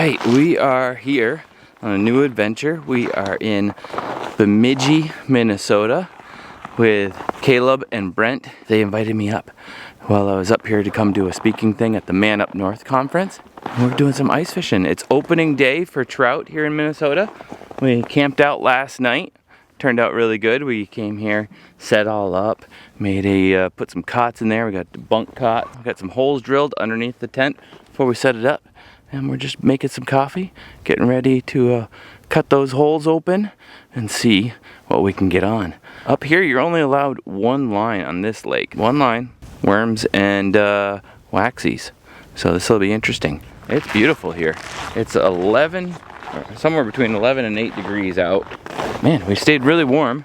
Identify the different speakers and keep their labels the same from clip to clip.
Speaker 1: right, we are here on a new adventure. We are in Bemidji, Minnesota with Caleb and Brent. They invited me up while I was up here to come do a speaking thing at the Man Up North conference. We're doing some ice fishing. It's opening day for trout here in Minnesota. We camped out last night. Turned out really good. We came here, set all up, put some cots in there. We got the bunk cot. We got some holes drilled underneath the tent before we set it up. And we're just making some coffee, getting ready to cut those holes open and see what we can get on. Up here, you're only allowed one line on this lake. One line, worms and waxies. So this will be interesting. It's beautiful here. It's 11, or somewhere between 11 and 8 degrees out. Man, we stayed really warm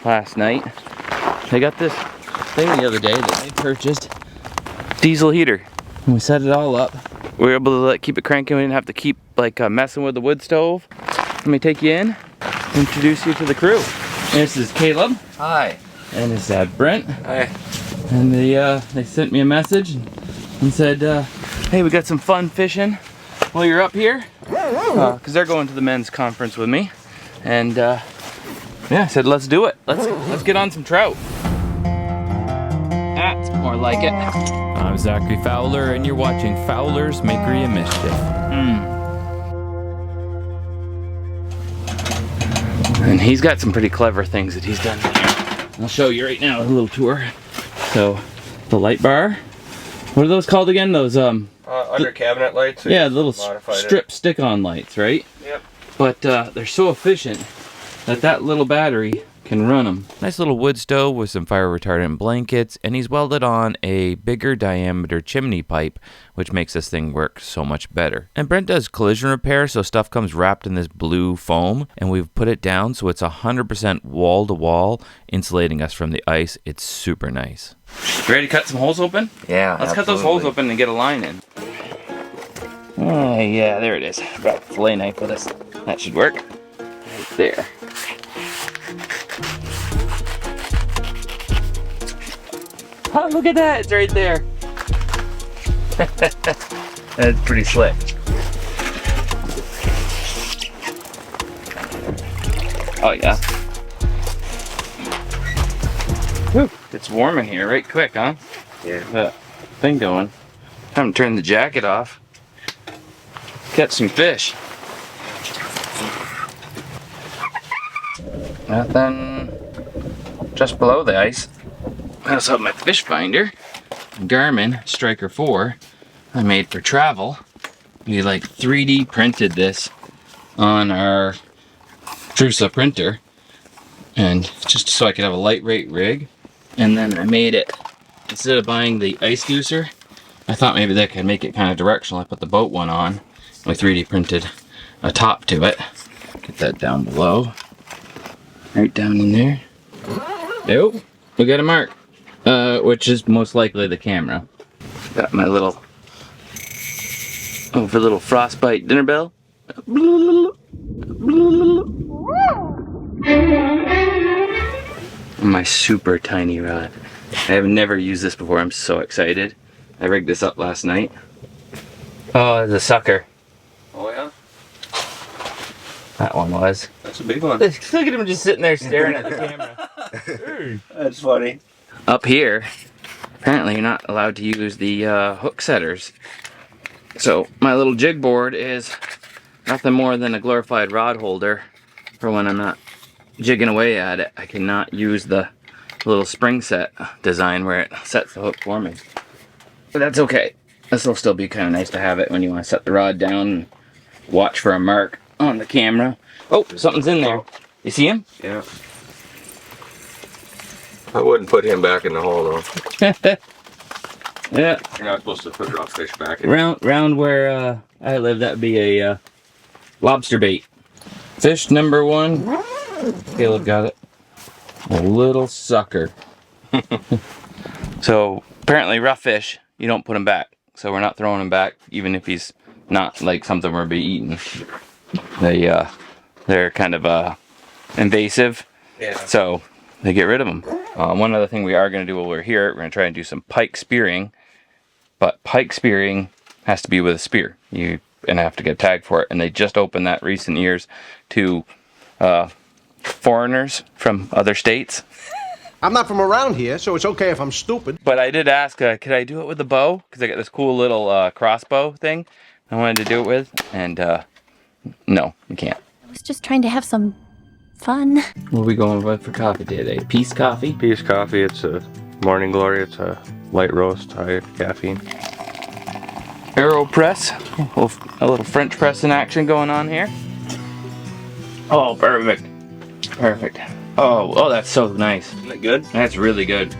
Speaker 1: last night. They got this thing the other day that they purchased, diesel heater. And we set it all up. We were able to keep it cranking. We didn't have to keep messing with the wood stove. Let me take you in, introduce you to the crew. And this is Caleb.
Speaker 2: Hi.
Speaker 1: And his dad Brent.
Speaker 2: Hi.
Speaker 1: And they sent me a message and said, hey, we got some fun fishing while you're up here. Because they're going to the men's conference with me. And yeah, I said, let's do it. Let's get on some trout. That's more like it.
Speaker 3: I'm Zachary Fowler, and you're watching Fowler's Makery and Mischief.
Speaker 1: And he's got some pretty clever things that he's done here. I'll show you right now, a little tour. So, the light bar. What are those called again? Those
Speaker 2: under cabinet lights?
Speaker 1: Yeah, the little strip stick-on lights, right?
Speaker 2: Yep.
Speaker 1: But they're so efficient that little battery can run them.
Speaker 3: Nice little wood stove with some fire retardant blankets, and he's welded on a bigger diameter chimney pipe, which makes this thing work so much better. And Brent does collision repair, so stuff comes wrapped in this blue foam, and we've put it down so it's 100% wall-to-wall, insulating us from the ice. It's super nice.
Speaker 1: Ready to cut some holes open?
Speaker 2: Yeah,
Speaker 1: Let's cut those holes open and get a line in. Oh yeah, there it is. Got a fillet knife with us. That should work. Right there. Oh, look at that, it's right there. That's pretty slick. Oh yeah. Whew, it's warm in here right quick, huh?
Speaker 2: Yeah.
Speaker 1: That thing going. Time to turn the jacket off. Catch some fish. Nothing just below the ice. I also have my fish finder, Garmin Striker 4, I made for travel. We 3D printed this on our Prusa printer, and just so I could have a lightweight rig. And then I made it, instead of buying the ice deucer, I thought maybe that could make it kind of directional. I put the boat one on, and we 3D printed a top to it. Get that down below, right down in there. Nope, we got a mark. Which is most likely the camera. Got my little frostbite dinner bell. My super tiny rod. I have never used this before. I'm so excited. I rigged this up last night. Oh, it's a sucker.
Speaker 2: Oh yeah?
Speaker 1: That one was.
Speaker 2: That's a big one.
Speaker 1: Look at him just sitting there staring at the camera.
Speaker 2: That's funny.
Speaker 1: Up here, apparently you're not allowed to use the hook setters. So my little jig board is nothing more than a glorified rod holder for when I'm not jigging away at it. I cannot use the little spring set design where it sets the hook for me. But that's okay. This will still be kind of nice to have it when you want to set the rod down and watch for a mark on the camera. Oh, something's in there. You see him?
Speaker 2: Yeah. I wouldn't put him back in the hole though.
Speaker 1: Yeah.
Speaker 2: You're not supposed to put raw fish back in.
Speaker 1: Round where I live, that would be a lobster bait. Fish number 1. Caleb got it. A little sucker. So apparently rough fish, you don't put him back. So we're not throwing him back, even if he's not something we're be eating. They're kind of invasive. Yeah. So they get rid of them. One other thing we are going to do while we're here, we're going to try and do some pike spearing. But pike spearing has to be with a spear. You and I have to get tagged for it. And they just opened that recent years to foreigners from other states.
Speaker 4: I'm not from around here, so it's okay if I'm stupid.
Speaker 1: But I did ask, could I do it with a bow? Because I got this cool little crossbow thing I wanted to do it with, and no, you can't.
Speaker 5: I was just trying to have some fun.
Speaker 1: What are we going with for coffee today? Peace coffee?
Speaker 2: Peace coffee. It's a morning glory. It's a light roast, high caffeine.
Speaker 1: Aero press. A little French press in action going on here. Oh, perfect. Perfect. Oh, that's so nice.
Speaker 2: Isn't it good?
Speaker 1: That's really good.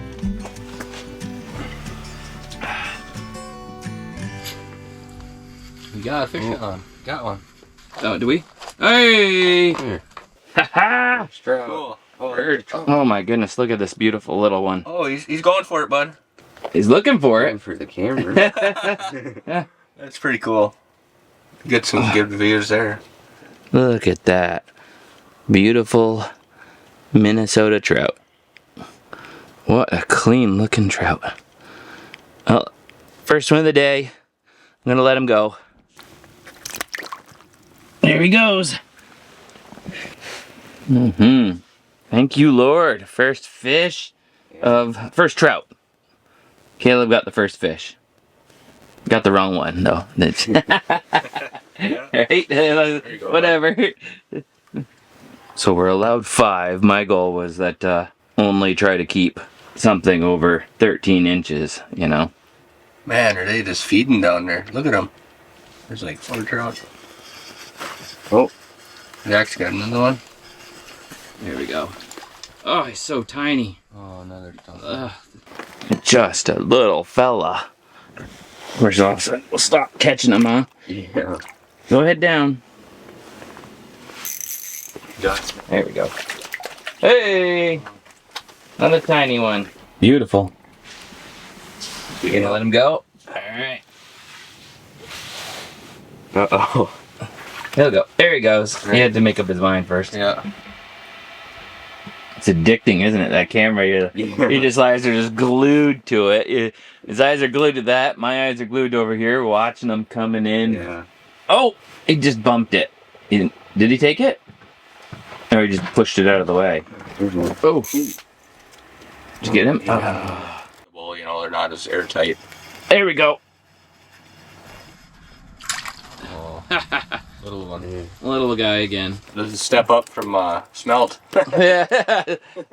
Speaker 2: We got a fish on. Got one.
Speaker 1: Oh, do we? Hey!
Speaker 2: Here.
Speaker 1: Ha
Speaker 2: Trout. Cool.
Speaker 1: Oh my goodness, look at this beautiful little one.
Speaker 2: Oh, he's going for it, bud.
Speaker 1: He's looking for it.
Speaker 2: Going for the camera. That's pretty cool. Get some good views there.
Speaker 1: Look at that. Beautiful Minnesota trout. What a clean looking trout. Well, first one of the day. I'm gonna let him go. There he goes. Thank you, Lord. First trout. Caleb got the first fish. Got the wrong one though. Right? Whatever. So we're allowed 5. My goal was that only try to keep something over 13 inches, you know.
Speaker 2: Man, are they just feeding down there? Look at them. There's like 4 trout. Oh, Jack's got another one.
Speaker 1: There we go. Oh, he's so tiny.
Speaker 2: Oh, another
Speaker 1: Just a little fella. Where's all of a sudden we'll stop catching them, huh?
Speaker 2: Yeah.
Speaker 1: Go ahead down.
Speaker 2: Got
Speaker 1: There we go. Hey! Another tiny one. Beautiful. You gonna let him go? Alright.
Speaker 2: Uh-oh.
Speaker 1: He'll go. There he goes. He had to make up his mind first.
Speaker 2: Yeah.
Speaker 1: It's addicting, isn't it? That camera, your just eyes are just glued to it. His eyes are glued to that. My eyes are glued over here, watching them coming in.
Speaker 2: Yeah.
Speaker 1: Oh! He just bumped it. Did he take it? Or he just pushed it out of the way? Oh! Did you get him?
Speaker 2: Yeah. Well, you know, they're not as airtight.
Speaker 1: There we go.
Speaker 2: Oh. Little one.
Speaker 1: Little guy again.
Speaker 2: Does it step up from smelt?
Speaker 1: Yeah.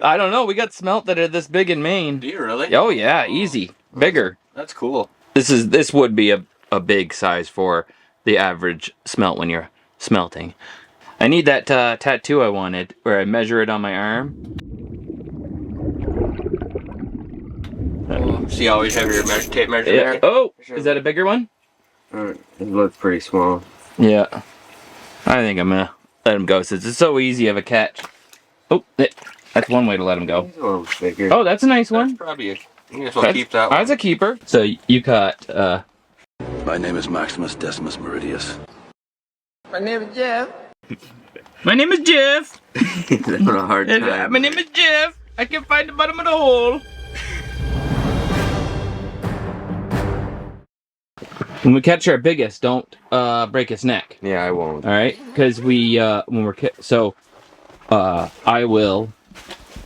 Speaker 1: I don't know. We got smelt that are this big in Maine.
Speaker 2: Do you really?
Speaker 1: Oh yeah, easy. Bigger.
Speaker 2: That's cool.
Speaker 1: This would be a big size for the average smelt when you're smelting. I need that tattoo I wanted where I measure it on my arm.
Speaker 2: So you always have your tape measure
Speaker 1: Yeah.
Speaker 2: there?
Speaker 1: Oh, is that a bigger one?
Speaker 2: It looks pretty small.
Speaker 1: Yeah. I think I'm gonna let him go since it's so easy of a catch. Oh, that's one way to let him go.
Speaker 2: He's a little bigger.
Speaker 1: Oh, that's a nice one.
Speaker 2: That's probably you may as well keep that one.
Speaker 1: That's a keeper. So you caught
Speaker 6: My name is Maximus Decimus Meridius.
Speaker 1: My name is Jeff. My name is Jeff.
Speaker 2: He's having a hard time.
Speaker 1: My name is Jeff. I can't find the bottom of the hole. When we catch our biggest, don't break his neck.
Speaker 2: Yeah, I won't.
Speaker 1: All right, because we when we're I will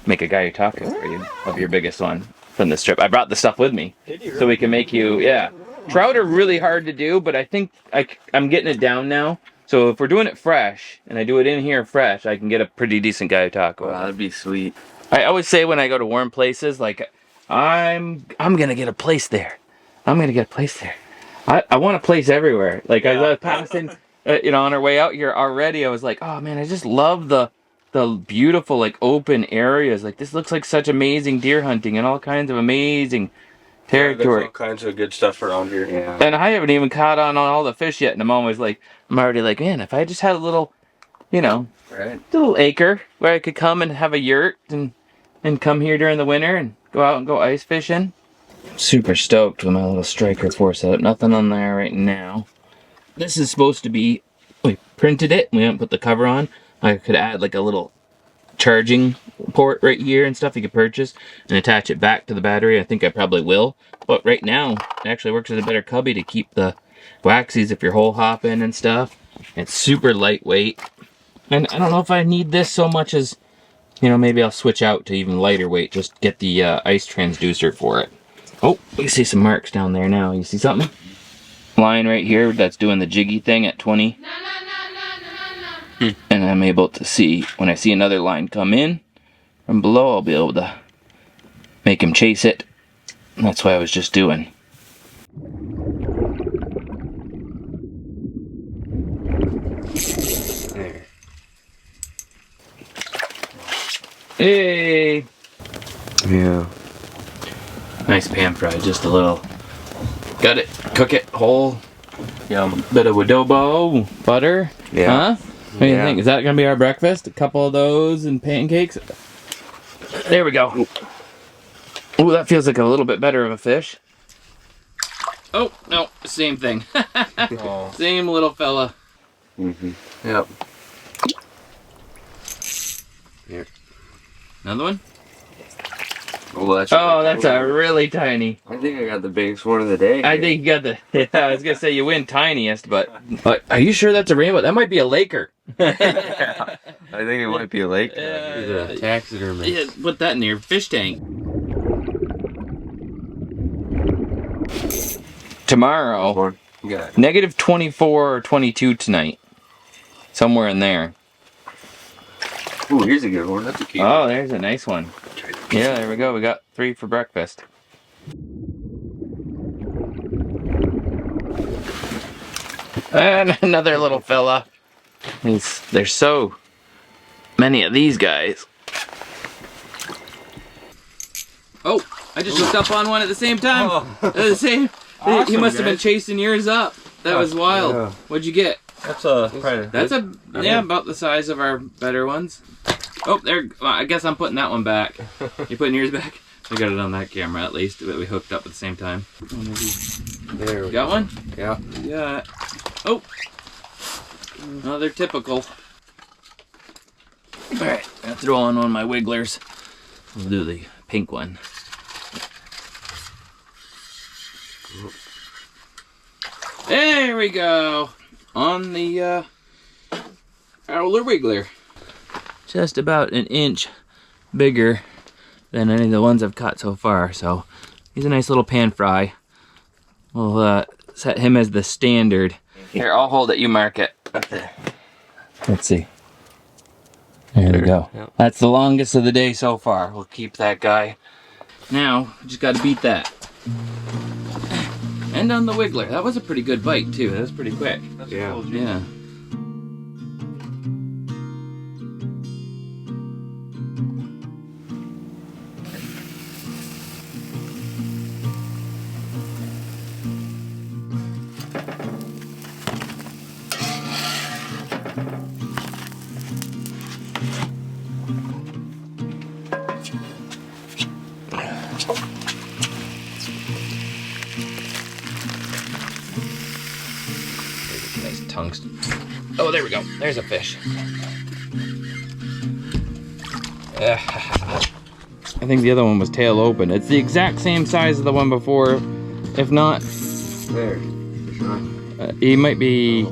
Speaker 1: make a Gyotaku for you of your biggest one from this trip. I brought the stuff with me, so we can make you. Yeah, trout are really hard to do, but I think I'm getting it down now. So if we're doing it fresh, and I do it in here fresh, I can get a pretty decent Gyotaku.
Speaker 2: Wow, that'd be sweet.
Speaker 1: I always say when I go to warm places, like I'm gonna get a place there. I'm gonna get a place there. I want a place everywhere. Like as I was passing, on our way out here already, I was like, oh man, I just love the beautiful like open areas. Like this looks like such amazing deer hunting and all kinds of amazing territory.
Speaker 2: There's all kinds of good stuff around here. Yeah.
Speaker 1: And I haven't even caught on all the fish yet, and I'm already like, man, if I just had a little,
Speaker 2: Right.
Speaker 1: little acre where I could come and have a yurt and come here during the winter and go out and go ice fishing. Super stoked with my little striker 4 setup. Nothing on there right now. This is supposed to be, we printed it, we haven't put the cover on. I could add like a little charging port right here and stuff you could purchase and attach it back to the battery. I think I probably will. But right now, it actually works as a better cubby to keep the
Speaker 3: waxies if you're hole hopping and stuff. It's super lightweight. And I don't know if I need this so much as, you know, maybe I'll switch out to even lighter weight. Just get the ice transducer for it. Oh, you see some marks down there now. You see something? Line right here that's doing the jiggy thing at 20. And I'm able to see, when I see another line come in from below, I'll be able to make him chase it. And that's what I was just doing.
Speaker 2: There.
Speaker 3: Hey!
Speaker 2: Yeah.
Speaker 3: Nice pan fry, just a little. Got it, cook it whole.
Speaker 2: Yum.
Speaker 3: Bit of adobo, butter.
Speaker 2: Yeah.
Speaker 3: Huh? What do you think? Is that gonna be our breakfast? A couple of those and pancakes? There we go. Ooh, that feels like a little bit better of a fish. Oh, no, same thing.
Speaker 2: Oh.
Speaker 3: Same little fella.
Speaker 2: Mm-hmm. Yep. Here.
Speaker 3: Another one?
Speaker 2: Oh,
Speaker 3: That's a really tiny.
Speaker 2: I think I got the biggest one of the day.
Speaker 3: I think you got the. Yeah, I was gonna say you win tiniest, but are you sure that's a rainbow? That might be a Laker.
Speaker 2: Yeah. I think it might be a lake. Taxidermy.
Speaker 3: Yeah, put that in your fish tank. Tomorrow,
Speaker 2: Got it.
Speaker 3: negative 24 or 22 tonight. Somewhere in there.
Speaker 2: Ooh, here's a good one. That's a cute one.
Speaker 3: Oh, there's a nice one. Yeah, there we go. We got 3 for breakfast. And another little fella. There's so many of these guys. Oh, I just looked up on one at the same time. The same.
Speaker 2: Awesome,
Speaker 3: he must have been
Speaker 2: guys.
Speaker 3: chasing yours up. That was wild.
Speaker 2: Yeah.
Speaker 3: What'd you get?
Speaker 2: That's a
Speaker 3: That's about the size of our better ones. Oh, there. Well, I guess I'm putting that one back. You putting yours back? We got it on that camera at least, but we hooked up at the same time.
Speaker 2: There we
Speaker 3: You got one?
Speaker 2: Yeah.
Speaker 3: Yeah. Oh. Another typical. Alright, I'm gonna throw on one of my wigglers. We'll do the pink one. There we go. On the Fowler wiggler. Just about an inch bigger than any of the ones I've caught so far. So he's a nice little pan fry. We'll set him as the standard. Here, I'll hold it. You mark it. Let's see. There we go.
Speaker 2: Yep.
Speaker 3: That's the longest of the day so far. We'll keep that guy. Now, we just got to beat that. And on the wiggler. That was a pretty good bite, too. That was pretty quick.
Speaker 2: Yeah.
Speaker 3: Yeah. Nice tungsten. Oh, there we go. There's a fish. I think the other one was tail open. It's the exact same size as the one before. If not,
Speaker 2: There.
Speaker 3: he might be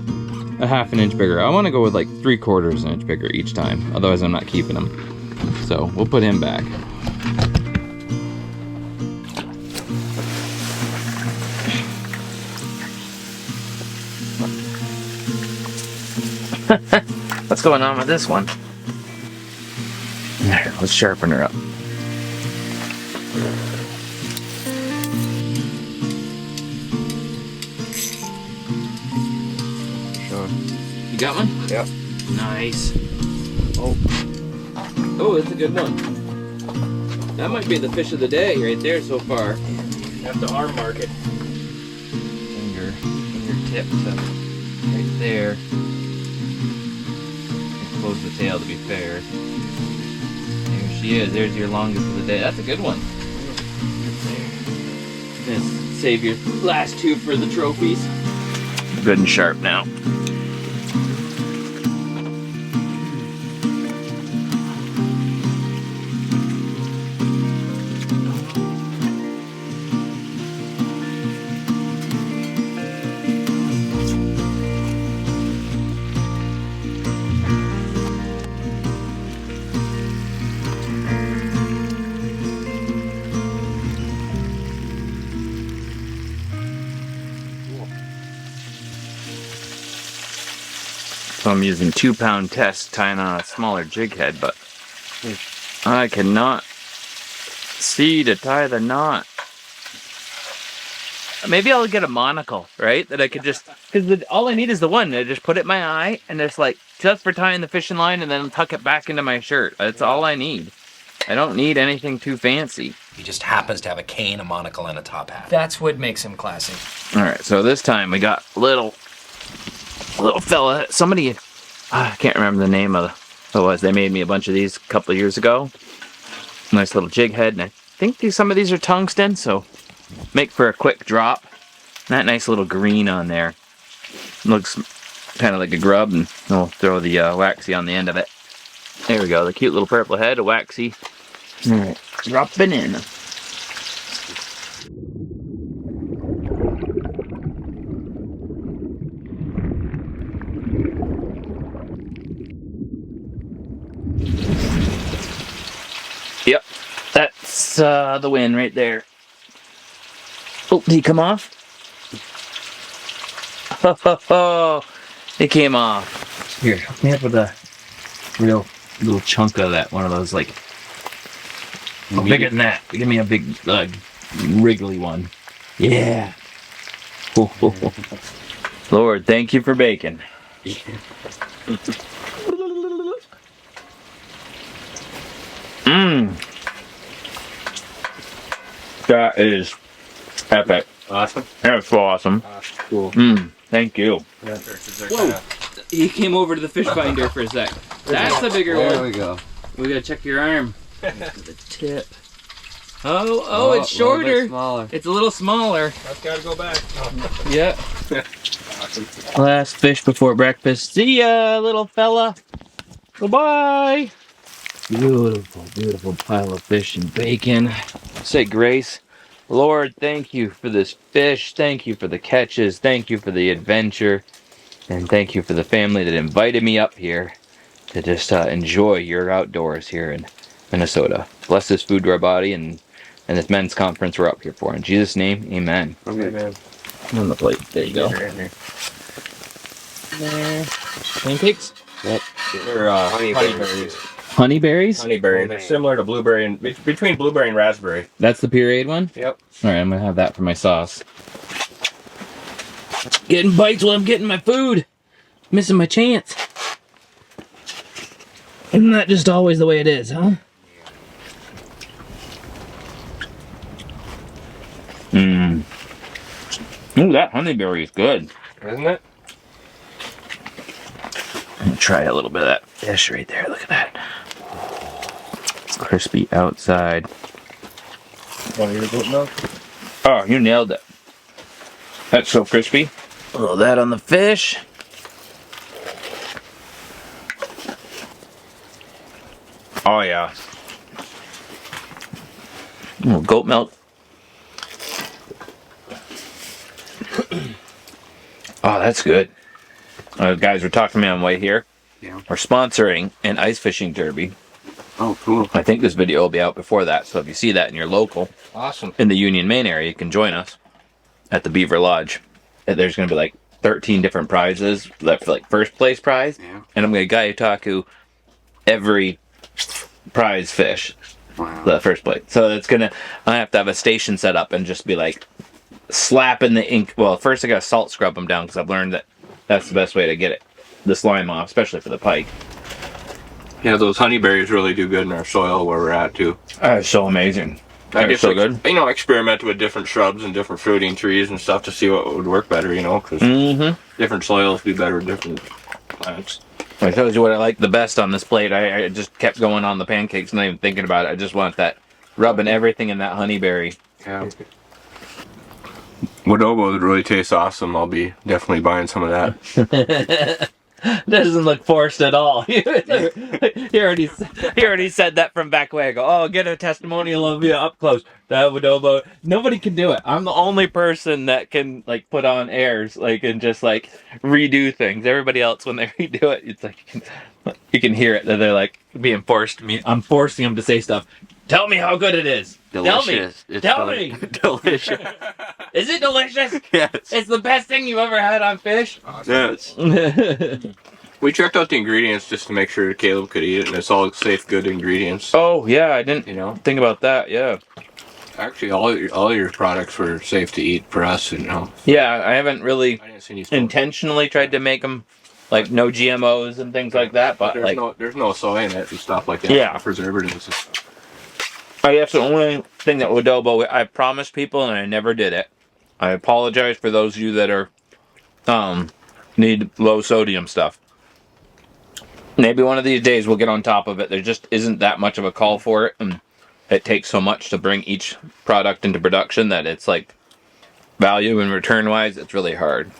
Speaker 3: a half an inch bigger. I want to go with like 3/4 inch bigger each time. Otherwise, I'm not keeping him. So we'll put him back. What's going on with this one? There, let's sharpen her up. You got one?
Speaker 2: Yep.
Speaker 3: Nice. Oh. Oh, that's a good one. That might be the fish of the day right there so far.
Speaker 2: You have to arm mark it.
Speaker 3: Fingertip to right there. Close the tail to be fair. There she is. There's your longest of the day. That's a good one. Just save your last 2 for the trophies. Good and sharp now.
Speaker 1: So I'm using 2-pound test tying on a smaller jig head, but I cannot see to tie the knot. Maybe I'll get a monocle, right? That I could just, because all I need is the one. I just put it in my eye and just like, just for tying the fishing line and then tuck it back into my shirt. That's all I need. I don't need anything too fancy.
Speaker 7: He just happens to have a cane, a monocle, and a top hat.
Speaker 8: That's what makes him classy.
Speaker 1: All right, so this time we got little fella. Somebody, I can't remember the name of who it was. They made me a bunch of these a couple of years ago. Nice little jig head, and I think some of these are tungsten, so make for a quick drop. That nice little green on there. Looks kind of like a grub, and we'll throw the waxy on the end of it. There we go, the cute little purple head, a waxy. All right, dropping in. Yep, that's the win right there. Oh, did he come off? Oh, it came off. Here, help me up with a real little chunk of that. One of those, like, bigger than that. Give me a big, wriggly one. Yeah. Lord, thank you for bacon. That is epic.
Speaker 2: Awesome.
Speaker 1: That's so awesome.
Speaker 2: Cool.
Speaker 1: Thank you.
Speaker 8: Whoa! He came over to the fish finder for a sec. That's the bigger one.
Speaker 2: There we go.
Speaker 8: We gotta check your arm. The tip. Oh, it's shorter.
Speaker 2: Smaller.
Speaker 8: It's a little smaller.
Speaker 2: That's gotta go back.
Speaker 8: Yeah.
Speaker 1: Last fish before breakfast. See ya, little fella. Goodbye. Beautiful, beautiful pile of fish and bacon. Say grace. Lord, thank you for this fish. Thank you for the catches. Thank you for the adventure. And thank you for the family that invited me up here to just enjoy your outdoors here in Minnesota. Bless this food to our body and this men's conference we're up here for. In Jesus' name, amen.
Speaker 2: Okay, man.
Speaker 1: On the plate. There you go.
Speaker 8: Pancakes?
Speaker 2: Yep. They're honeyberries.
Speaker 1: Honeyberries?
Speaker 2: Honeyberry. They're similar to blueberry and between blueberry and raspberry.
Speaker 1: That's the pureed one?
Speaker 2: Yep.
Speaker 1: Alright, I'm gonna have that for my sauce. Getting bites while I'm getting my food. Missing my chance. Isn't that just always the way it is, huh? Ooh, that honeyberry is good.
Speaker 2: Isn't it?
Speaker 1: I'm gonna try a little bit of that fish right there. Look at that. Crispy outside.
Speaker 2: Want to eat a goat milk?
Speaker 1: Oh, you nailed it. That's so crispy. A little of that on the fish. Oh yeah. A little goat milk. Oh, that's good. Guys, we're talking to me on the way here.
Speaker 2: Yeah.
Speaker 1: We're sponsoring an ice fishing derby.
Speaker 2: Oh, cool.
Speaker 1: I think this video will be out before that, so if you see that in your local,
Speaker 2: Awesome.
Speaker 1: in the Union, Maine area, you can join us at the Beaver Lodge. There's going to be like 13 different prizes left for like first place prize,
Speaker 2: Yeah.
Speaker 1: and I'm going to Gyotaku every prize fish,
Speaker 2: Wow.
Speaker 1: the first place. So it's gonna, I have to have a station set up and just be like slapping the ink. Well, first I got to salt scrub them down because I've learned that that's the best way to get it, the slime off, especially for the pike.
Speaker 2: Yeah, those honeyberries really do good in our soil where we're at too.
Speaker 1: It's so amazing. They're so good.
Speaker 2: You know, experiment with different shrubs and different fruiting trees and stuff to see what would work better. You know, because different soils do better with different plants.
Speaker 1: It tells you what I like the best on this plate. I just kept going on the pancakes, not even thinking about it. I just want that rubbing everything in that honeyberry.
Speaker 2: Yeah. Wadobo really tastes awesome. I'll be definitely buying some of that.
Speaker 1: Doesn't look forced at all. he already said that from back away. I go, oh, get a testimonial of you up close. That Wadobo. Nobody can do it. I'm the only person that can like put on airs, like and just like redo things. Everybody else, when they redo it, it's like you can hear it that they're like being forced. I'm forcing them to say stuff. Tell me how good it is.
Speaker 2: Delicious.
Speaker 1: Tell me.
Speaker 2: Delicious.
Speaker 1: Is it delicious?
Speaker 2: Yes.
Speaker 1: It's the best thing you've ever had on fish.
Speaker 2: Yes. We checked out the ingredients just to make sure Caleb could eat it, and it's all safe, good ingredients.
Speaker 1: Oh yeah, I didn't think about that. Yeah.
Speaker 2: Actually, all your products were safe to eat for us, and
Speaker 1: Yeah, I haven't really
Speaker 2: I didn't see any
Speaker 1: intentionally tried to make them like no GMOs and things like that, but
Speaker 2: there's no soy in it and stuff like that.
Speaker 1: Yeah.
Speaker 2: Preservatives.
Speaker 1: I guess the only thing that adobo I promised people and I never did it. I apologize for those of you that are need low sodium stuff. Maybe one of these days we'll get on top of it. There just isn't that much of a call for it, and it takes so much to bring each product into production that it's like value and return wise, it's really hard.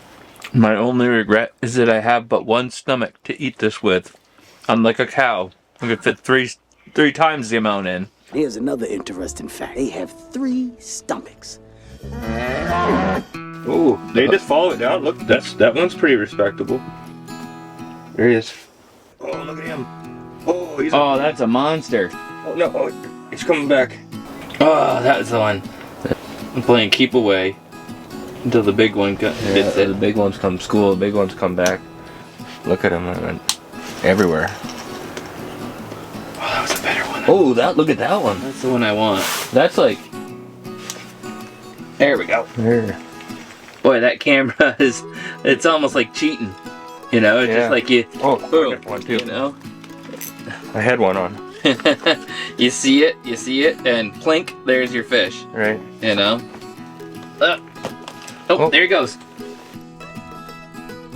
Speaker 1: My only regret is that I have but one stomach to eat this with. I'm like a cow. I could fit three times the amount in.
Speaker 9: Here's another interesting fact. They have 3 stomachs.
Speaker 2: Oh, they just fall it down. Look, that one's pretty respectable. There he is. Oh, look at him. Oh,
Speaker 1: That's a monster.
Speaker 2: Oh no, he's coming back.
Speaker 1: Oh, that's the one. I'm playing keep away until the big one gets it.
Speaker 2: The big ones come school. The big ones come back. Look at him. Everywhere.
Speaker 1: Oh, that was a better one.
Speaker 2: Oh, look at that one.
Speaker 1: That's the one I want. That's like... There we go.
Speaker 2: There.
Speaker 1: Boy, that camera it's almost like cheating. You know, it's just like you...
Speaker 2: Oh,
Speaker 1: boom,
Speaker 2: I got one too.
Speaker 1: You know?
Speaker 2: I had one on.
Speaker 1: you see it, and plink, there's your fish.
Speaker 2: Right.
Speaker 1: You know? Oh, there he goes.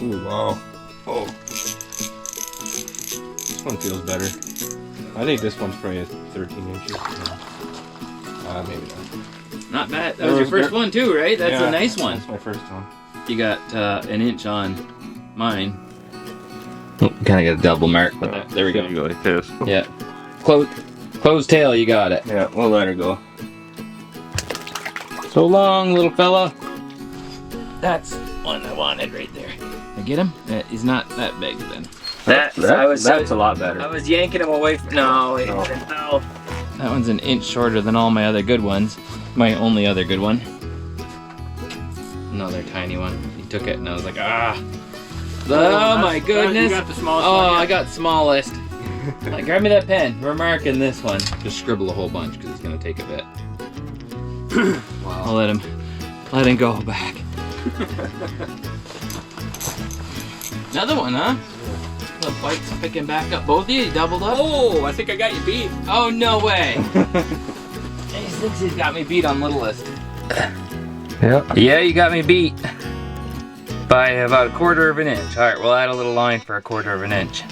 Speaker 2: Ooh, wow. Oh. This one feels better. I think this one's probably 13 inches. Maybe not.
Speaker 1: Not bad. That was your first one too, right? That's a nice one.
Speaker 2: That's my first one.
Speaker 1: You got an inch on mine. Oh, kind of got a double mark, but there we go.
Speaker 2: You go like this.
Speaker 1: Yeah. Closed tail, you got it.
Speaker 2: Yeah, we'll let her go.
Speaker 1: So long, little fella. That's one I wanted right there. I get him? He's not that big then.
Speaker 2: That's a lot better.
Speaker 1: I was yanking him away from... No. That one's an inch shorter than all my other good ones. My only other good one. Another tiny one. He took it and I was like, ah. Oh my goodness.
Speaker 2: You got the smallest
Speaker 1: one.
Speaker 2: one, yeah.
Speaker 1: I got smallest. Like, grab me that pen. We're marking this one. Just scribble a whole bunch because it's going to take a bit. Wow. I'll let him go back. Another one, huh? The bite's picking back up. Both of you doubled up?
Speaker 2: Oh, I think I got you beat.
Speaker 1: Oh, no way. He thinks he's got me beat on Littlest.
Speaker 2: Yep.
Speaker 1: Yeah, you got me beat. By about 1/4 of an inch. Alright, we'll add a little line for 1/4 of an inch.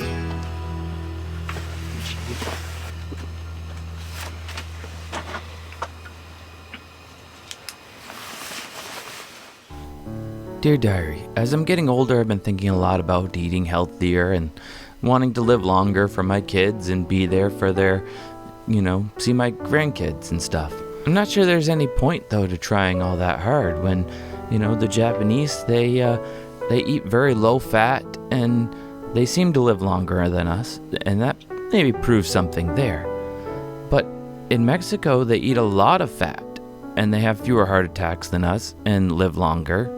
Speaker 1: Dear Diary, as I'm getting older, I've been thinking a lot about eating healthier and wanting to live longer for my kids and be there for their, see my grandkids and stuff. I'm not sure there's any point, though, to trying all that hard when, the Japanese, they eat very low fat and they seem to live longer than us, and that maybe proves something there. But in Mexico, they eat a lot of fat and they have fewer heart attacks than us and live longer.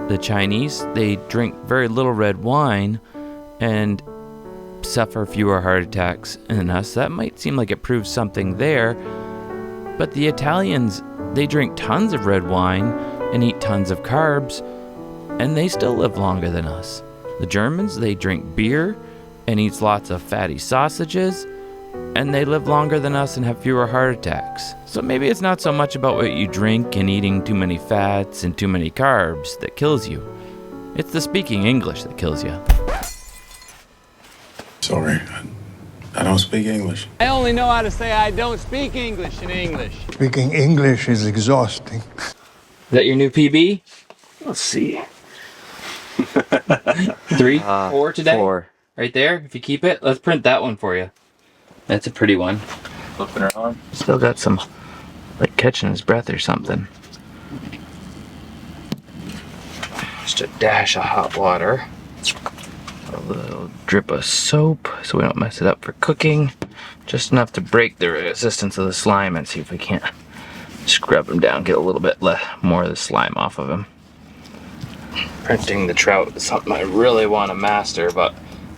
Speaker 1: The Chinese, they drink very little red wine and suffer fewer heart attacks than us. That might seem like it proves something there. But the Italians, they drink tons of red wine and eat tons of carbs, and they still live longer than us. The Germans, they drink beer and eat lots of fatty sausages, and they live longer than us and have fewer heart attacks. So maybe it's not so much about what you drink and eating too many fats and too many carbs that kills you. It's the speaking English that kills you.
Speaker 10: Sorry, I don't speak English.
Speaker 11: I only know how to say I don't speak English in English.
Speaker 10: Speaking English is exhausting.
Speaker 1: Is that your new PB?
Speaker 2: Let's see.
Speaker 1: 3, 4 today?
Speaker 2: 4.
Speaker 1: Right there, if you keep it. Let's print that one for you. That's a pretty one.
Speaker 2: Flipping around.
Speaker 1: Still got some, like catching his breath or something. Just a dash of hot water. A little drip of soap so we don't mess it up for cooking. Just enough to break the resistance of the slime and see if we can't scrub him down, get a little bit more of the slime off of him. Printing the trout is something I really want to master, but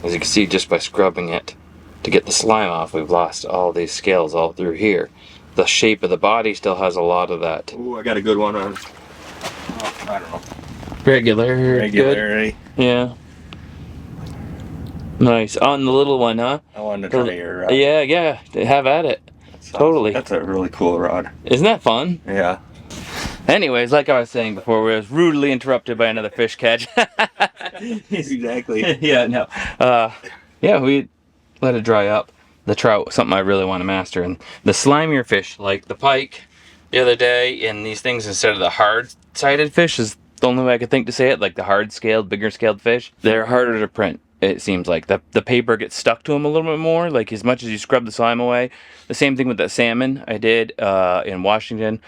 Speaker 1: As you can see, just by scrubbing it to get the slime off, we've lost all these scales all through here. The shape of the body still has a lot of that.
Speaker 2: Ooh, I got a good one on. Oh, I don't know.
Speaker 1: Regular.
Speaker 2: Good.
Speaker 1: Yeah. Nice. On the little one, huh?
Speaker 2: I wanted to try your rod.
Speaker 1: Yeah. Have at it. Totally.
Speaker 2: That's a really cool rod.
Speaker 1: Isn't that fun?
Speaker 2: Yeah.
Speaker 1: Anyways, like I was saying before, we was rudely interrupted by another fish catch.
Speaker 2: Exactly.
Speaker 1: Yeah, no. Yeah, we let it dry up. The trout, something I really want to master. And the slimier fish, like the pike the other day, and these things instead of the hard-sided fish is the only way I could think to say it, like the hard-scaled, bigger-scaled fish. They're harder to print, it seems like. The paper gets stuck to them a little bit more, like as much as you scrub the slime away. The same thing with that salmon I did in Washington.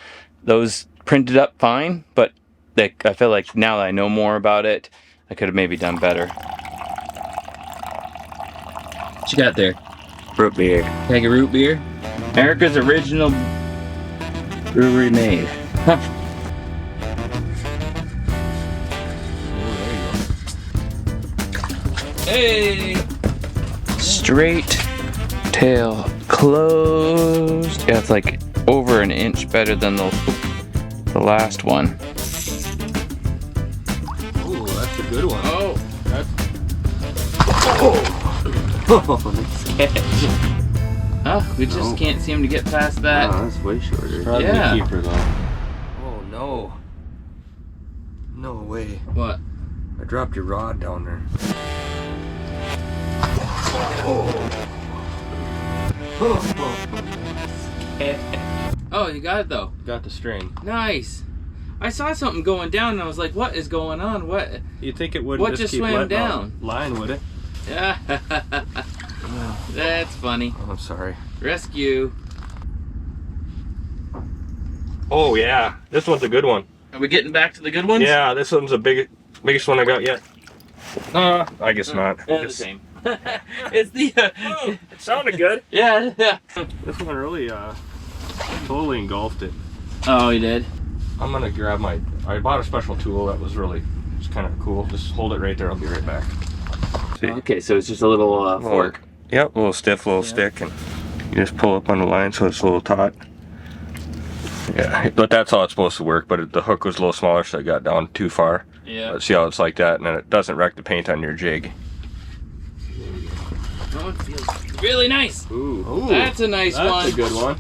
Speaker 1: Those printed up fine, but I feel like now that I know more about it, I could have maybe done better. What you got there?
Speaker 2: Root beer.
Speaker 1: Keg of root beer? America's original brewery made. Huh. Hey! Straight tail closed. Yeah, it's like over an inch better than the last one.
Speaker 2: Ooh, that's a good one.
Speaker 1: Oh! We just can't seem to get past that.
Speaker 2: Oh, that's way shorter.
Speaker 1: Probably yeah.
Speaker 2: The keeper, though. Oh, no. No way.
Speaker 1: What?
Speaker 2: I dropped your rod down there.
Speaker 1: Oh, you got it though.
Speaker 2: Got the string.
Speaker 1: Nice. I saw something going down and I was like, what is going on? What?
Speaker 2: You'd think it wouldn't just keep
Speaker 1: swam down?
Speaker 2: Line, would it?
Speaker 1: Yeah. That's funny.
Speaker 2: Oh, I'm sorry.
Speaker 1: Rescue.
Speaker 2: Oh, yeah. This one's a good one.
Speaker 1: Are we getting back to the good ones?
Speaker 2: Yeah, this one's the biggest one I got yet. I guess not.
Speaker 1: The same. It's the...
Speaker 2: it sounded good.
Speaker 1: Yeah.
Speaker 2: This one really totally engulfed it.
Speaker 1: Oh, you did?
Speaker 2: I'm gonna grab I bought a special tool that was kind of cool. Just hold it right there, I'll be right back. See?
Speaker 1: Okay, so it's just a little fork.
Speaker 2: Yep, a little stiff, little stick, and you just pull up on the line so it's a little taut. Yeah, but that's how it's supposed to work, but the hook was a little smaller, so I got down too far.
Speaker 1: Yeah.
Speaker 2: Let's see how it's like that, and then it doesn't wreck the paint on your jig.
Speaker 1: That one feels really nice.
Speaker 2: Ooh.
Speaker 1: That's a nice one.
Speaker 2: That's a good one.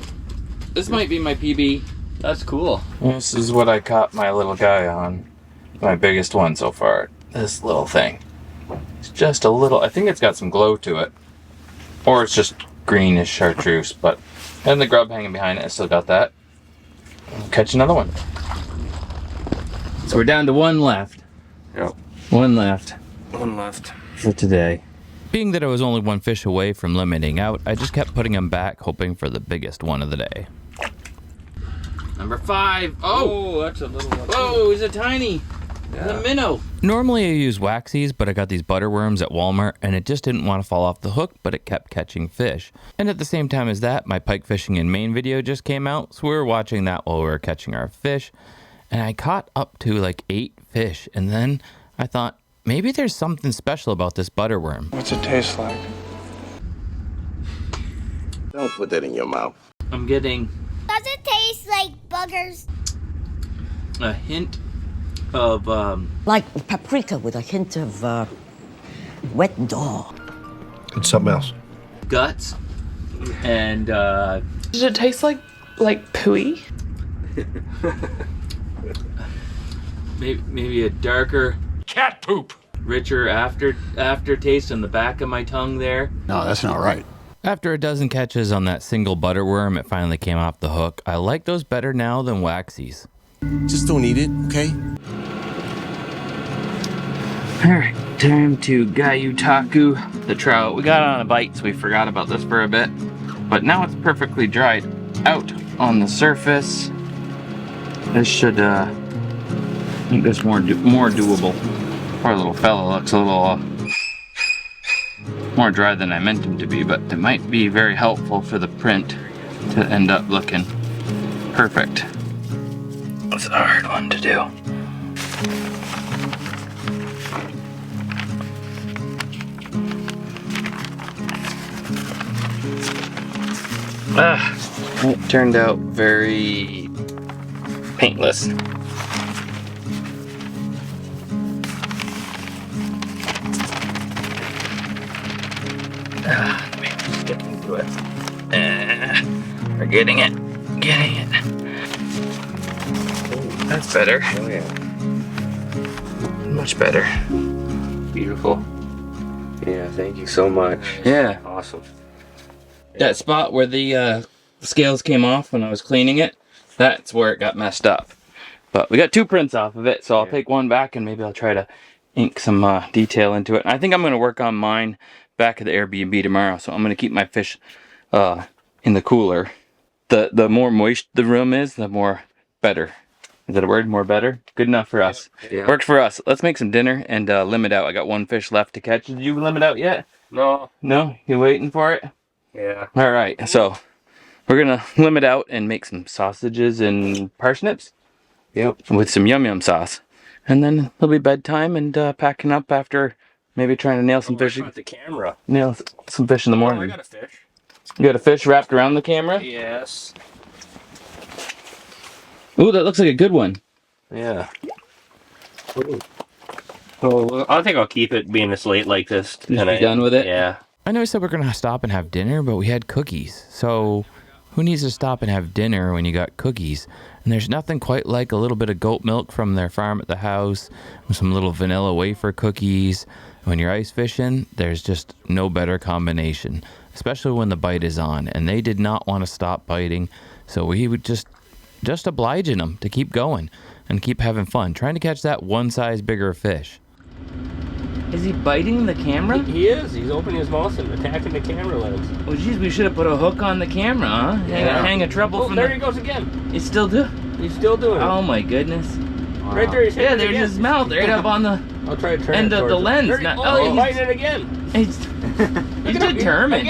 Speaker 1: This might be my PB.
Speaker 2: That's cool.
Speaker 1: This is what I caught my little guy on. My biggest one so far. This little thing. It's just a little, I think it's got some glow to it. Or it's just greenish chartreuse, but and the grub hanging behind it, I still got that. I'll catch another one. So we're down to one left.
Speaker 2: Yep.
Speaker 1: One left.
Speaker 2: One left.
Speaker 1: For today.
Speaker 3: Being that I was only one fish away from limiting out, I just kept putting them back, hoping for the biggest one of the day.
Speaker 1: Number 5. Oh,
Speaker 2: that's a little one.
Speaker 1: Whoa, he's a tiny. The minnow.
Speaker 3: Normally I use waxies, but I got these butterworms at Walmart and it just didn't want to fall off the hook, but it kept catching fish. And at the same time as that, my pike fishing in Maine video just came out, so we were watching that while we were catching our fish. And I caught up to like 8 fish, and then I thought, maybe there's something special about this butterworm.
Speaker 10: What's it taste like?
Speaker 9: Don't put that in your mouth.
Speaker 1: I'm getting
Speaker 12: Does it taste like buggers?
Speaker 1: a hint of
Speaker 13: like paprika with a hint of wet dog.
Speaker 4: It's something else.
Speaker 1: guts and
Speaker 14: Does it taste like pooey?
Speaker 1: maybe a darker
Speaker 10: Cat poop.
Speaker 1: richer aftertaste on the back of my tongue there.
Speaker 10: No, that's not right.
Speaker 3: After a dozen catches on that single butterworm, it finally came off the hook. I like those better now than waxies.
Speaker 9: Just don't eat it, okay?
Speaker 1: Alright, time to Gyotaku the trout. We got on a bite, so we forgot about this for a bit. But now it's perfectly dried out on the surface. This should, I think this more doable. Poor little fella looks a little more dry than I meant him to be, but it might be very helpful for the print to end up looking perfect. It's a hard one to do. It turned out very paintless. Let me just get into it. We're getting it. Getting it. That's better.
Speaker 2: Oh yeah.
Speaker 1: Much better.
Speaker 2: Beautiful. Yeah, thank you so much.
Speaker 1: Yeah.
Speaker 2: Awesome.
Speaker 1: That spot where the scales came off when I was cleaning it, that's where it got messed up. But we got 2 prints off of it, so I'll take one back and maybe I'll try to ink some detail into it. I think I'm going to work on mine back at the Airbnb tomorrow, so I'm going to keep my fish in the cooler. The more moist the room is, the more better. Is that a word? More better? Good enough for us.
Speaker 2: Yeah.
Speaker 1: Works for us. Let's make some dinner and limit out. I got 1 fish left to catch. Did you limit out yet?
Speaker 2: No.
Speaker 1: No? You waiting for it?
Speaker 2: Yeah.
Speaker 1: All right. So we're going to limit out and make some sausages and parsnips.
Speaker 2: Yep.
Speaker 1: With some yum yum sauce. And then it'll be bedtime and packing up after maybe trying to nail some fish.
Speaker 2: The camera.
Speaker 1: Nail some fish in the morning.
Speaker 2: I got a fish.
Speaker 1: You got a fish wrapped around the camera?
Speaker 2: Yes.
Speaker 1: Ooh, that looks like a good one.
Speaker 2: Yeah. Ooh. So I think I'll keep it being this late like this.
Speaker 1: Just be done with it?
Speaker 2: Yeah.
Speaker 3: I know I said we're going to stop and have dinner, but we had cookies. So who needs to stop and have dinner when you got cookies? And there's nothing quite like a little bit of goat milk from their farm at the house, with some little vanilla wafer cookies. When you're ice fishing, there's just no better combination, especially when the bite is on. And they did not want to stop biting, so we would just obliging them to keep going and keep having fun, trying to catch that one size bigger fish.
Speaker 1: Is he biting the camera?
Speaker 2: He is. He's opening his mouth and attacking the camera lens.
Speaker 1: Oh, geez, we should have put a hook on the camera, huh?
Speaker 2: Yeah.
Speaker 1: Hang a treble from
Speaker 2: there he goes again.
Speaker 1: He's still doing.
Speaker 2: He's still doing it.
Speaker 1: Oh my goodness.
Speaker 2: Wow. Right there. He's
Speaker 1: Yeah, there's his mouth right up on the
Speaker 2: I'll try to turn
Speaker 1: end of the lens.
Speaker 2: He's biting it again.
Speaker 1: He's determined.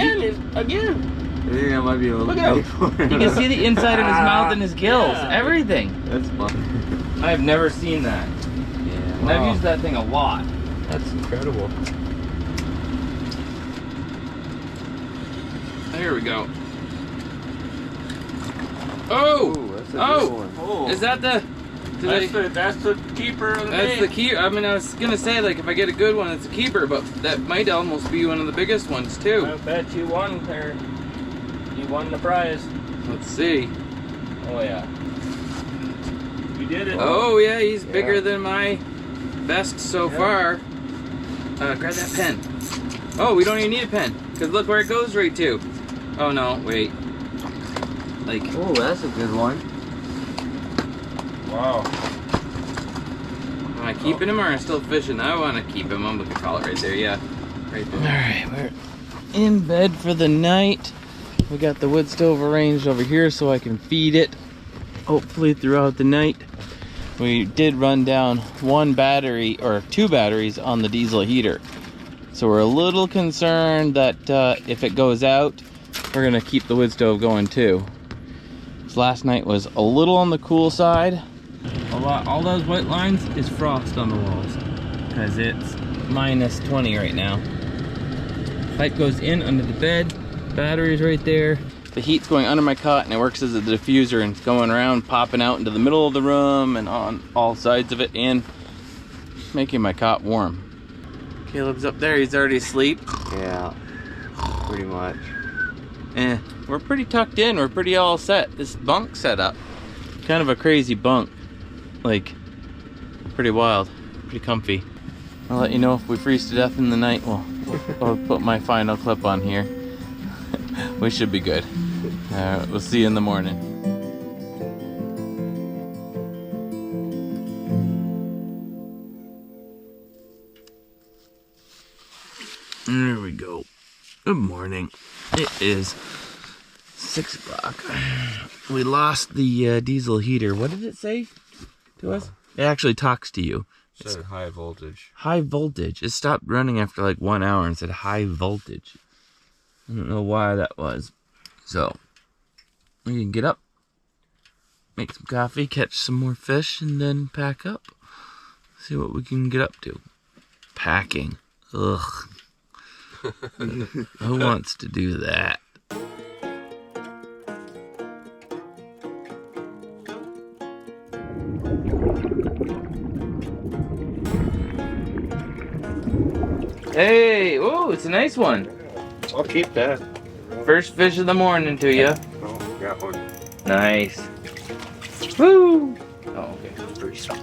Speaker 2: Again.
Speaker 8: I think I might be able to pay for it.
Speaker 1: You can see the inside of his mouth and his gills.
Speaker 2: Yeah.
Speaker 1: Everything.
Speaker 8: That's fun.
Speaker 1: I've never seen that.
Speaker 8: Yeah.
Speaker 1: And I've used that thing a lot.
Speaker 2: That's incredible.
Speaker 1: There we go. Oh!
Speaker 8: Ooh, that's a good one.
Speaker 2: Oh.
Speaker 1: Is that the...
Speaker 2: That's the keeper of the
Speaker 1: That's
Speaker 2: day.
Speaker 1: the keeper. I mean, I was gonna say, like, if I get a good one, it's a keeper, but that might almost be one of the biggest ones, too.
Speaker 2: I bet you won there. You won the prize.
Speaker 1: Let's see.
Speaker 2: Oh, yeah. You did it.
Speaker 1: Oh, yeah, he's bigger than my best so far. Grab that pen. Oh, we don't even need a pen, because look where it goes right to. Oh, no, wait. Like...
Speaker 8: Oh, that's a good one.
Speaker 2: Wow.
Speaker 1: Am I keeping him or am I still fishing? I want to keep him. I'm with the collar right there, yeah. Right there. Alright, we're in bed for the night. We got the wood stove arranged over here so I can feed it, hopefully throughout the night. We did run down 1 battery, or 2 batteries on the diesel heater. So we're a little concerned that if it goes out, we're going to keep the wood stove going too. So last night was a little on the cool side. All those white lines is frost on the walls because it's minus 20 right now. Pipe goes in under the bed, battery's right there. The heat's going under my cot and it works as a diffuser and it's going around, popping out into the middle of the room and on all sides of it and making my cot warm. Caleb's up there, he's already asleep.
Speaker 8: Yeah, pretty much.
Speaker 1: We're pretty tucked in, we're pretty all set. This bunk set up, kind of a crazy bunk. Like, pretty wild, pretty comfy. I'll let you know if we freeze to death in the night. I'll put my final clip on here. We should be good. We'll see you in the morning. There we go. Good morning. It is 6 o'clock. We lost the diesel heater. What did it say to us? It actually talks to you.
Speaker 2: It said high voltage.
Speaker 1: High voltage. It stopped running after like 1 hour and said high voltage. I don't know why that was. So, we can get up, make some coffee, catch some more fish, and then pack up. See what we can get up to. Packing. Ugh. Who wants to do that?
Speaker 3: Hey, ooh, it's a nice one.
Speaker 2: I'll keep that.
Speaker 3: First fish of the morning to you.
Speaker 2: Oh, got one.
Speaker 3: Nice. Woo! Oh, okay. Pretty small.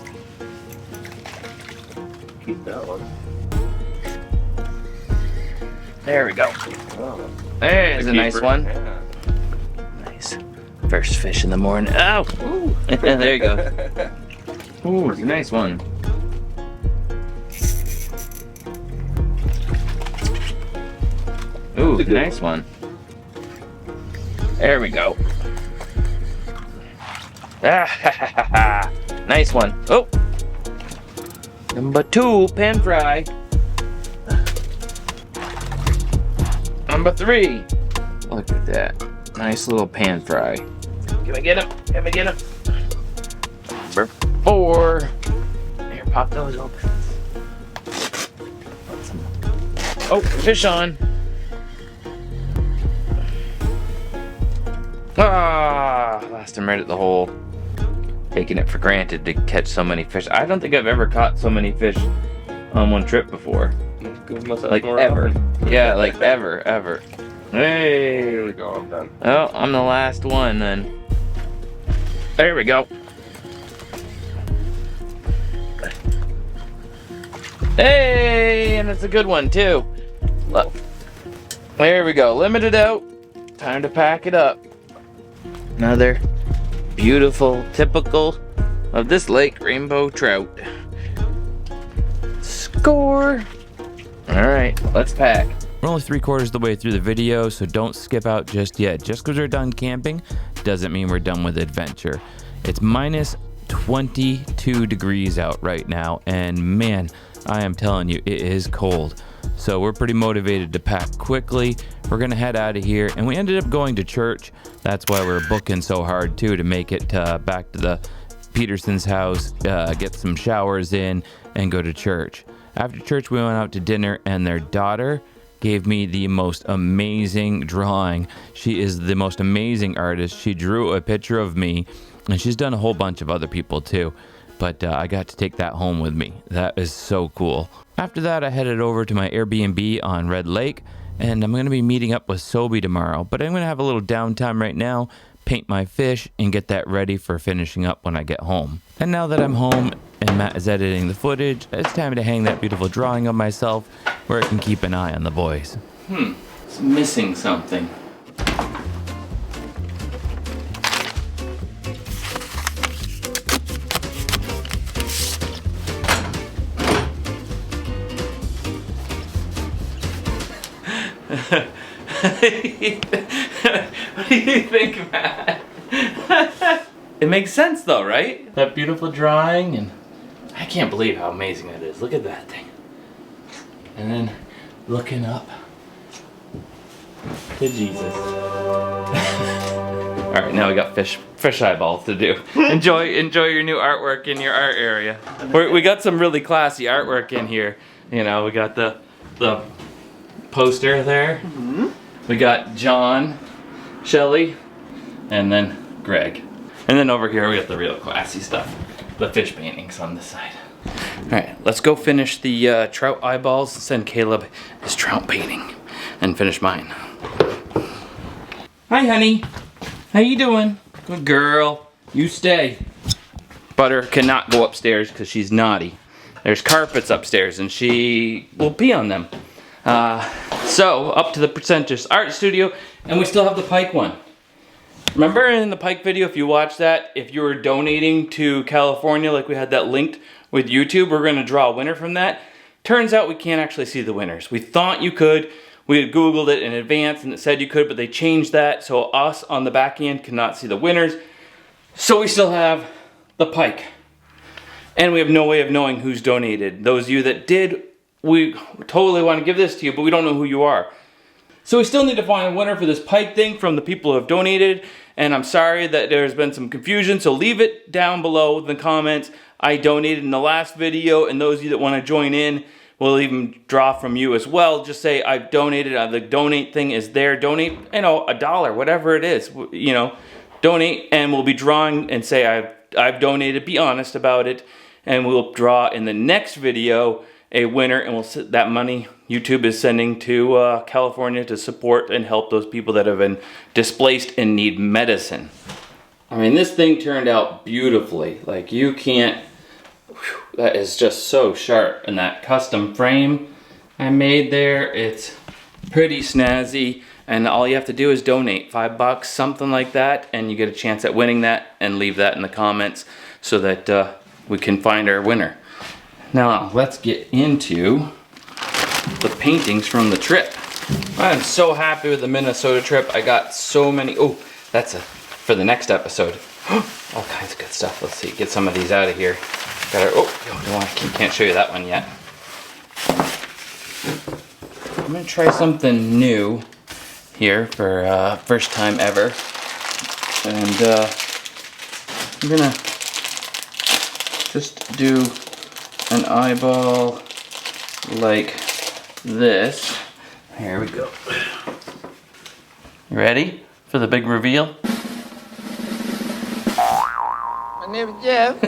Speaker 2: Keep that one.
Speaker 3: There we go.
Speaker 2: Oh,
Speaker 3: there's a nice one.
Speaker 2: Yeah.
Speaker 3: Nice. First fish in the morning. Oh! Ooh. There you go. Ooh, it's a nice one. Ooh, nice one. There we go. Ah, nice one. Oh! Number 2, pan fry. Number 3. Look at that. Nice little pan fry. Can we get him? Can we get him? Number 4. Here, pop those open. Oh, fish on. Ah, lost him right at the hole. Taking it for granted to catch so many fish. I don't think I've ever caught so many fish on one trip before. Like ever. Yeah, like ever. Hey.
Speaker 2: There we go, I'm done.
Speaker 3: Oh, I'm the last one then. There we go. Hey, and it's a good one too. Look. There we go. Limited out. Time to pack it up. Another beautiful, typical of this lake, rainbow trout. Score! Alright, let's pack. We're only 3/4 of the way through the video, so don't skip out just yet. Just because we're done camping doesn't mean we're done with adventure. It's minus 22 degrees out right now, and man, I am telling you, it is cold. So we're pretty motivated to pack quickly. We're gonna head out of here, and we ended up going to church. That's why we're booking so hard too, to make it back to the Peterson's house, get some showers in, and go to church. After church, we went out to dinner, and their daughter gave me the most amazing drawing. She is the most amazing artist. She drew a picture of me, and she's done a whole bunch of other people too. But I got to take that home with me. That is so cool. After that, I headed over to my Airbnb on Red Lake, and I'm going to be meeting up with Sobe tomorrow. But I'm going to have a little downtime right now, paint my fish, and get that ready for finishing up when I get home. And now that I'm home and Matt is editing the footage, it's time to hang that beautiful drawing of myself where I can keep an eye on the boys. It's missing something. What do you think, Matt? It makes sense though, right? That beautiful drawing, and I can't believe how amazing it is. Look at that thing. And then looking up to Jesus. Alright, now we got fish eyeballs to do. Enjoy your new artwork in your art area. We got some really classy artwork in here. You know, we got the poster there. We got John, Shelly, and then Greg. And then over here we got the real classy stuff. The fish paintings on this side. Alright, let's go finish the trout eyeballs and send Caleb his trout painting. And finish mine. Hi, honey. How you doing? Good girl. You stay. Butter cannot go upstairs because she's naughty. There's carpets upstairs and she will pee on them. So, up to the Percenters Art Studio, and we still have the Pike one. Remember in the Pike video, if you watch that, if you were donating to California, like we had that linked with YouTube, we're going to draw a winner from that. Turns out we can't actually see the winners. We thought you could. We had Googled it in advance and it said you could, but they changed that, so us on the back end cannot see the winners. So we still have the Pike. And we have no way of knowing who's donated. Those of you that did, we totally want to give this to you, but we don't know who you are. So we still need to find a winner for this Pike thing from the people who have donated. And I'm sorry that there's been some confusion, so leave it down below in the comments. I donated in the last video, and those of you that want to join in, we'll even draw from you as well. Just say I've donated. The donate thing is there. Donate, you know, $1, whatever it is. You know, donate, and we'll be drawing and say I've donated. Be honest about it, and we'll draw in the next video
Speaker 1: a winner, and that money YouTube is sending to California to support and help those people that have been displaced and need medicine. I mean, this thing turned out beautifully. Like, you can't, that is just so sharp. And that custom frame I made there, it's pretty snazzy. And all you have to do is donate $5, something like that, and you get a chance at winning that, and leave that in the comments so that we can find our winner. Now, let's get into the paintings from the trip. I'm so happy with the Minnesota trip. I got so many, oh, that's for the next episode. All kinds of good stuff. Let's see, get some of these out of here. Can't show you that one yet. I'm gonna try something new here for first time ever. And I'm gonna just do an eyeball like this. Here we go. You ready for the big reveal?
Speaker 15: My name is Jeff.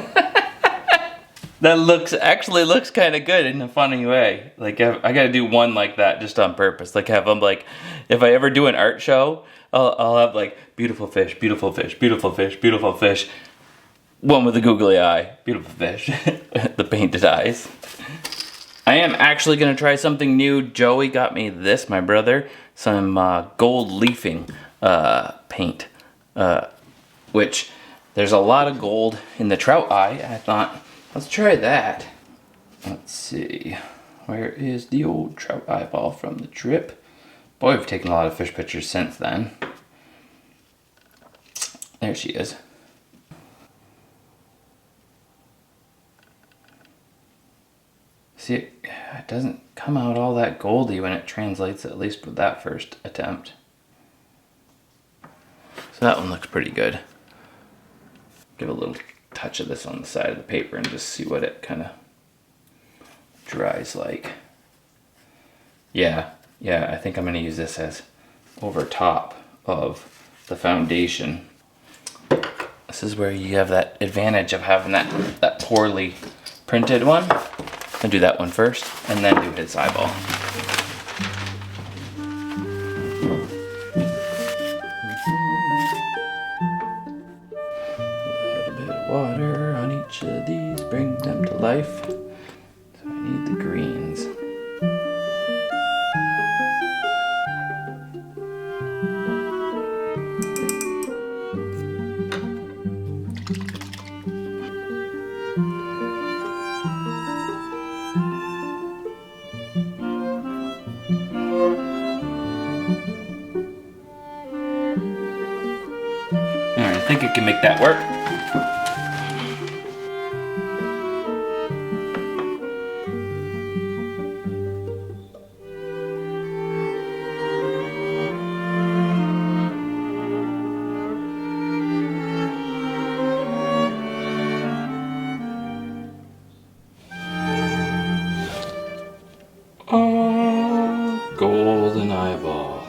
Speaker 1: That actually looks kind of good in a funny way. Like, I gotta do one like that just on purpose. Like, have them like, if I ever do an art show, I'll have like beautiful fish, beautiful fish, beautiful fish, beautiful fish. One with a googly eye, beautiful fish, the painted eyes. I am actually gonna try something new. Joey got me this, my brother, some gold leafing paint, which there's a lot of gold in the trout eye. I thought, let's try that. Let's see, where is the old trout eyeball from the trip? Boy, we've taken a lot of fish pictures since then. There she is. See, it doesn't come out all that goldy when it translates, at least with that first attempt. So that one looks pretty good. Give a little touch of this on the side of the paper and just see what it kind of dries like. Yeah, I think I'm going to use this as over top of the foundation. This is where you have that advantage of having that poorly printed one. I'll do that one first, and then do his eyeball. A little bit of water on each of these, bring them to life. So I need the greens. Alright, I think I can make that work. Oh, golden eyeball.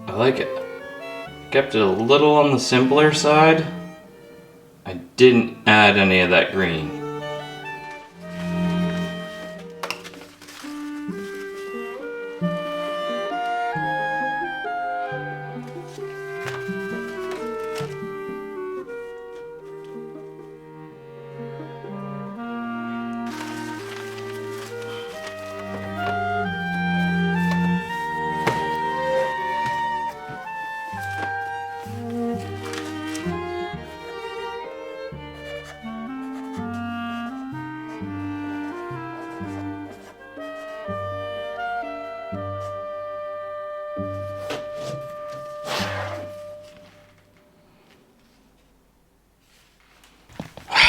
Speaker 1: I like it. Kept it a little on the simpler side. I didn't add any of that green.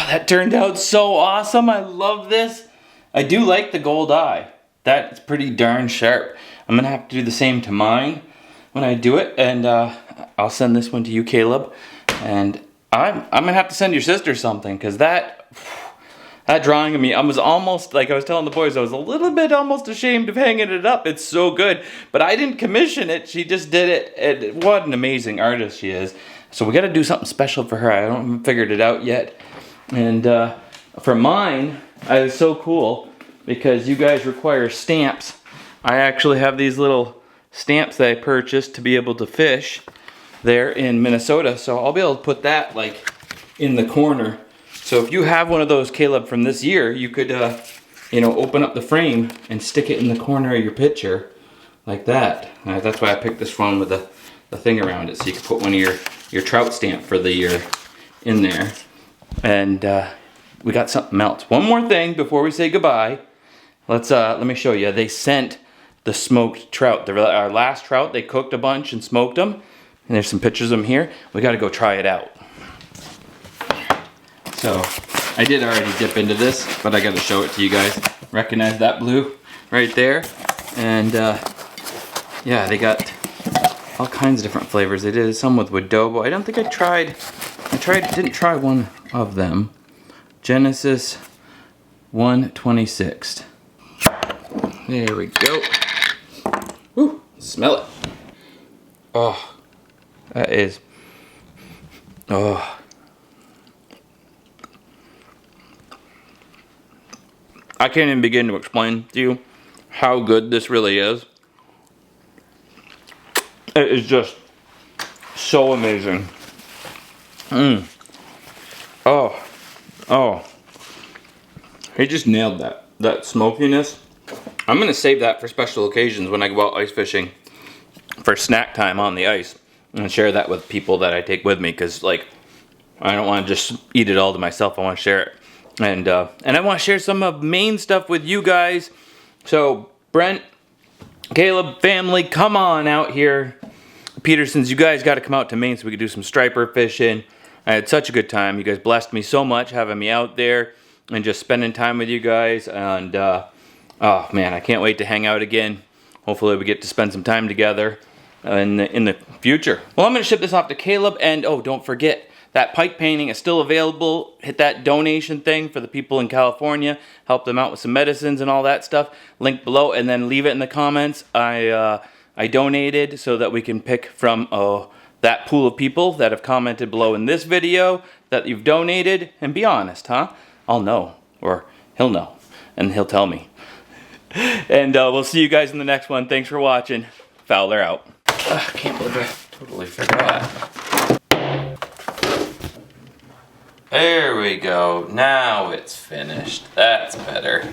Speaker 1: That turned out so awesome. I love this. I do like the gold eye. That's pretty darn sharp. I'm gonna have to do the same to mine when I do it, and I'll send this one to you, Caleb. And I'm gonna have to send your sister something, because that drawing of me, I was almost, like I was telling the boys, I was a little bit almost ashamed of hanging it up. It's so good, but I didn't commission it. She just did it, and what an amazing artist she is. So we gotta do something special for her. I haven't figured it out yet. And for mine, It's so cool because you guys require stamps. I actually have these little stamps that I purchased to be able to fish there in Minnesota. So I'll be able to put that like in the corner. So if you have one of those, Caleb, from this year, you could, you know, open up the frame and stick it in the corner of your picture like that. That's why I picked this one with the thing around it, so you can put one of your trout stamp for the year in there. And we got something else. One more thing before we say goodbye. Let me show you. They sent the smoked trout. Our last trout, they cooked a bunch and smoked them. And there's some pictures of them here. We got to go try it out. So I did already dip into this, but I got to show it to you guys. Recognize that blue right there? And yeah, they got all kinds of different flavors. They did some with adobo. I don't think didn't try one of them. Genesis 126. There we go. Woo, smell it. Oh, that is, oh. I can't even begin to explain to you how good this really is. It is just so amazing. Oh. He just nailed that smokiness. I'm gonna save that for special occasions when I go out ice fishing for snack time on the ice and share that with people that I take with me, because like I don't want to just eat it all to myself. I want to share it, and I want to share some of Maine stuff with you guys. So Brent, Caleb, family, come on out here. Petersons, you guys got to come out to Maine so we could do some striper fishing. I had such a good time. You guys blessed me so much having me out there and just spending time with you guys. And oh man, I can't wait to hang out again. Hopefully we get to spend some time together in the future. Well, I'm going to ship this off to Caleb. And oh, don't forget, that pike painting is still available. Hit that donation thing for the people in California. Help them out with some medicines and all that stuff. Link below, and then leave it in the comments. I donated so that we can pick from that pool of people that have commented below in this video that you've donated. And be honest, huh? I'll know, or he'll know, and he'll tell me. And we'll see you guys in the next one. Thanks for watching. Fowler out. I can't believe I totally forgot. There we go. Now it's finished. That's better.